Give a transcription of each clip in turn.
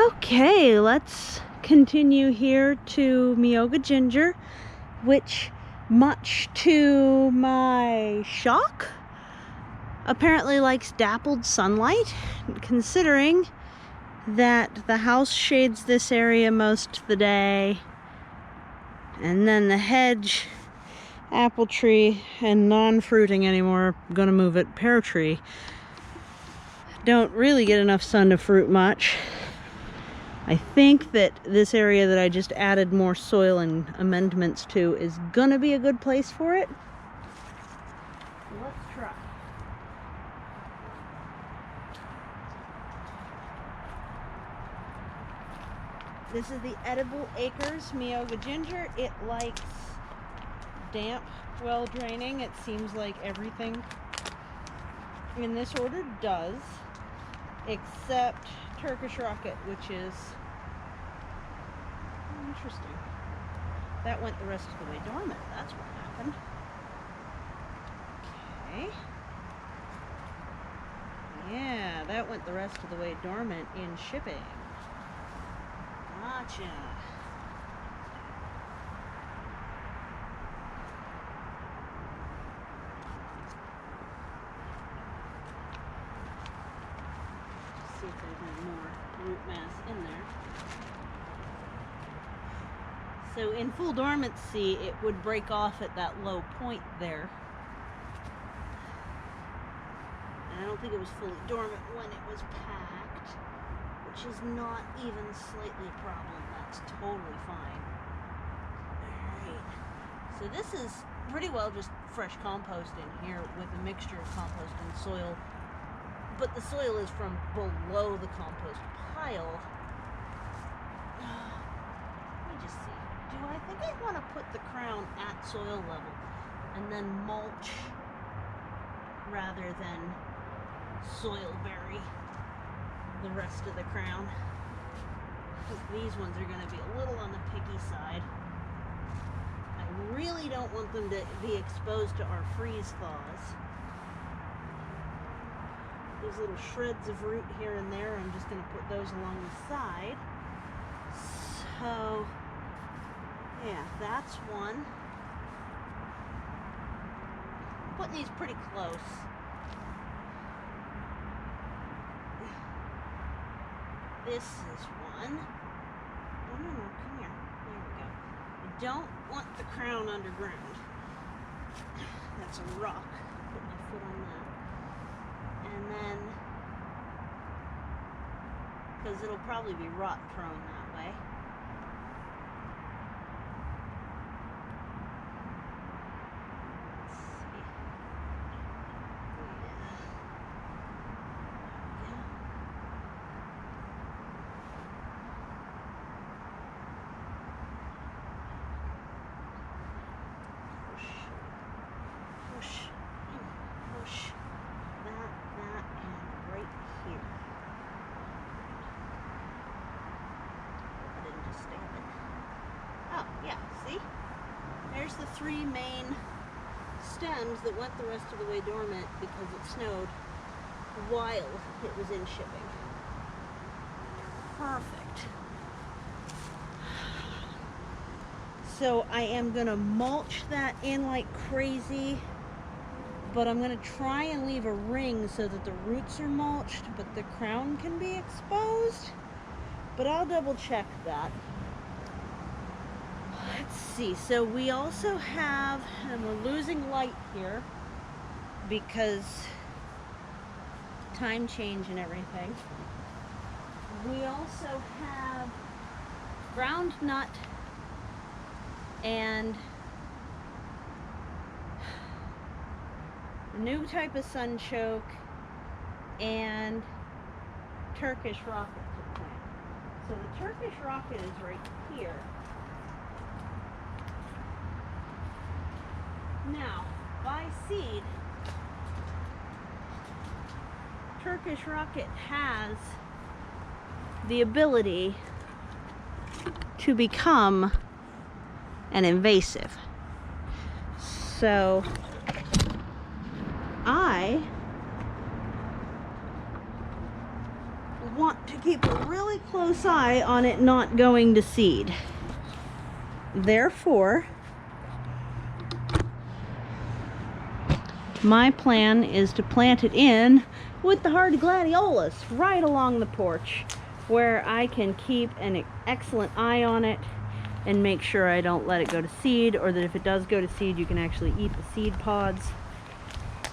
Okay, let's continue here to Myoga Ginger, which, much to my shock, apparently likes dappled sunlight, considering that the house shades this area most of the day, and then the hedge, apple tree, and non-fruiting anymore, gonna move it, pear tree, don't really get enough sun to fruit much. I think that this area that I just added more soil and amendments to is gonna be a good place for it. Let's try. This is the Edible Acres Myoga Ginger. It likes damp, well draining. It seems like everything in this order does, except Turkish Rocket, which is interesting. That went the rest of the way dormant. That's what happened. Okay. Yeah, that went the rest of the way dormant in shipping. Gotcha. See if there's any more root mass in there. So in full dormancy, it would break off at that low point there. And I don't think it was fully dormant when it was packed, which is not even slightly a problem. That's totally fine. Alright. So this is pretty well just fresh compost in here with a mixture of compost and soil. But the soil is from below the compost pile. Let me just see. I think I want to put the crown at soil level and then mulch rather than soil bury the rest of the crown. I think these ones are going to be a little on the picky side. I really don't want them to be exposed to our freeze thaws. These little shreds of root here and there, I'm just going to put those along the side. So yeah, that's one. Putting these pretty close. This is one. No, come here. There we go. I don't want the crown underground. That's a rock. Put my foot on that. And then, because it'll probably be rot prone that way. There's the three main stems that went the rest of the way dormant because it snowed while it was in shipping. Perfect. So I am going to mulch that in like crazy, but I'm going to try and leave a ring so that the roots are mulched, but the crown can be exposed. But I'll double check that. Let's see, so we also have, and we're losing light here because time change and everything. We also have ground nut and a new type of sunchoke and Turkish rocket to plant. So the Turkish rocket is right here. Now, by seed, Turkish Rocket has the ability to become an invasive. So, I want to keep a really close eye on it not going to seed. Therefore, my plan is to plant it in with the hardy gladiolus right along the porch, where I can keep an excellent eye on it and make sure I don't let it go to seed, or that if it does go to seed, you can actually eat the seed pods.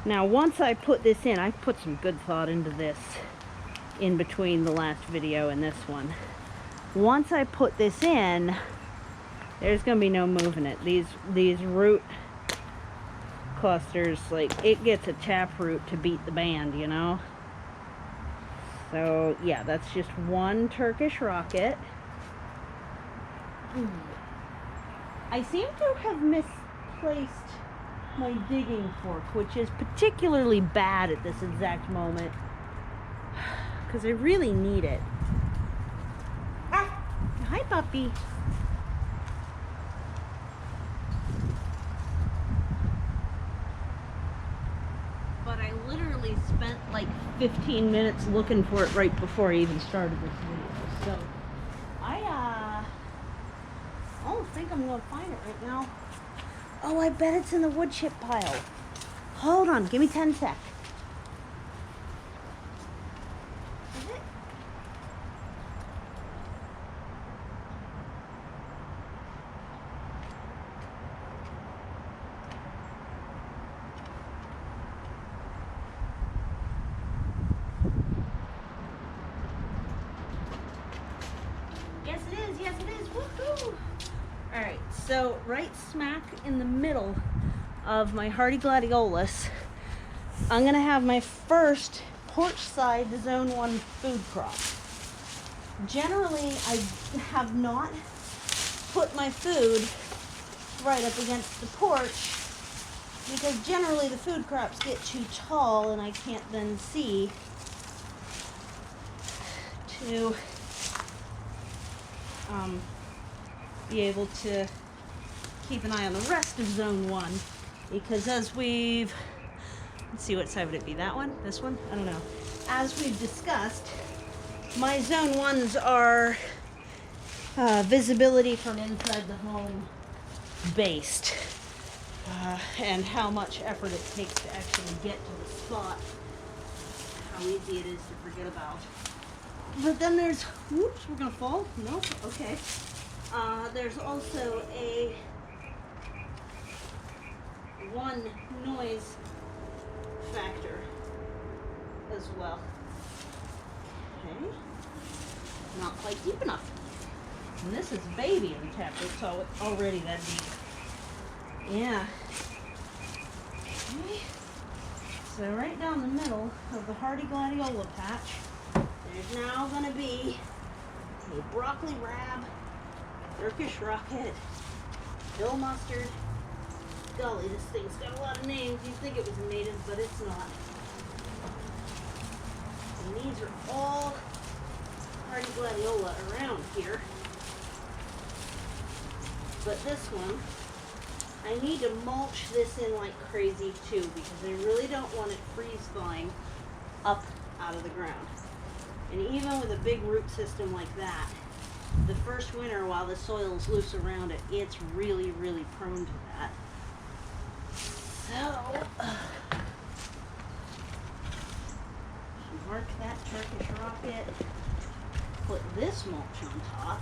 Now, once I put this in, I put some good thought into this in between the last video and this one. Once I put this in, there's gonna be no moving it. These root clusters, like, it gets a taproot to beat the band, you know? So yeah, that's just one Turkish rocket. I seem to have misplaced my digging fork, which is particularly bad at this exact moment, because I really need it. Ah, hi puppy. But I literally spent like 15 minutes looking for it right before I even started this video. So I don't think I'm gonna find it right now. Oh, I bet it's in the wood chip pile. Hold on, give me 10 sec. Is it? Yes, it is. Yes, it is. Woohoo! All right, so right smack in the middle of my hardy gladiolus, I'm gonna have my first porch side zone 1 food crop. Generally, I have not put my food right up against the porch, because generally the food crops get too tall and I can't then see to be able to keep an eye on the rest of zone 1, because as we've, let's see, what side would it be, that one, this one, I don't know, as we've discussed, my zone 1s are visibility from inside the home based, and how much effort it takes to actually get to the spot, how easy it is to forget about. But then there's, whoops, we're gonna fall? No? Okay. There's also a one noise factor as well. Okay. Not quite deep enough. And this is baby in the taproot, so it's already that deep. Yeah. Okay. So right down the middle of the hardy gladiola patch, there's now going to be a broccoli rab, Turkish rocket, hill mustard. Golly, this thing's got a lot of names. You'd think it was a native, but it's not. And these are all hardy gladiola around here. But this one, I need to mulch this in like crazy too, because I really don't want it freeze thawing up out of the ground. And even with a big root system like that, the first winter while the soil is loose around it, it's really, really prone to that. So, mark that Turkish rocket, put this mulch on top.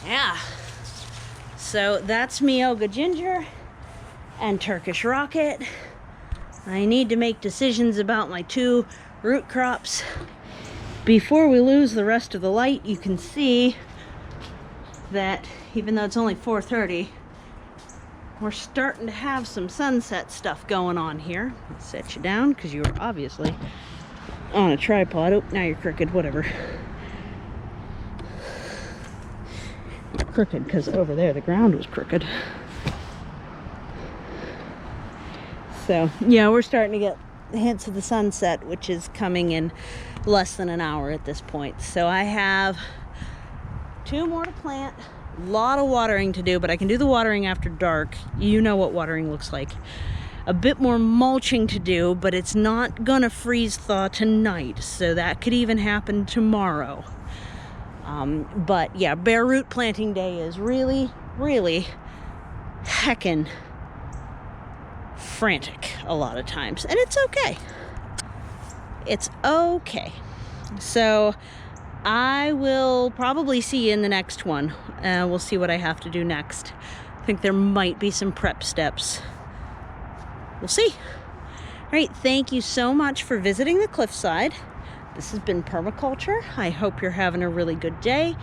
Yeah, so that's Myoga Ginger and Turkish rocket. I need to make decisions about my 2 root crops. Before we lose the rest of the light, you can see that even though it's only 4:30, we're starting to have some sunset stuff going on here. I'll set you down because you were obviously on a tripod. Oh, now you're crooked, whatever. You're crooked because over there the ground was crooked. So yeah, we're starting to get hints of the sunset, which is coming in less than an hour at this point. So I have 2 more to plant. A lot of watering to do, but I can do the watering after dark. You know what watering looks like. a bit more mulching to do, but it's not gonna freeze thaw tonight, so that could even happen tomorrow. But yeah, bare root planting day is really, really heckin' frantic a lot of times, and it's okay. It's okay. So I will probably see you in the next one. We'll see what I have to do next. I think there might be some prep steps. We'll see. All right, thank you so much for visiting the cliffside. This has been Permaculture. I hope you're having a really good day.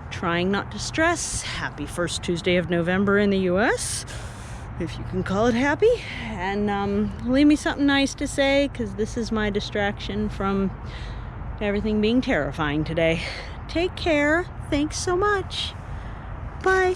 Trying not to stress. Happy first Tuesday of November in the US, if you can call it happy. And leave me something nice to say, because this is my distraction from everything being terrifying today. Take care. Thanks so much. Bye.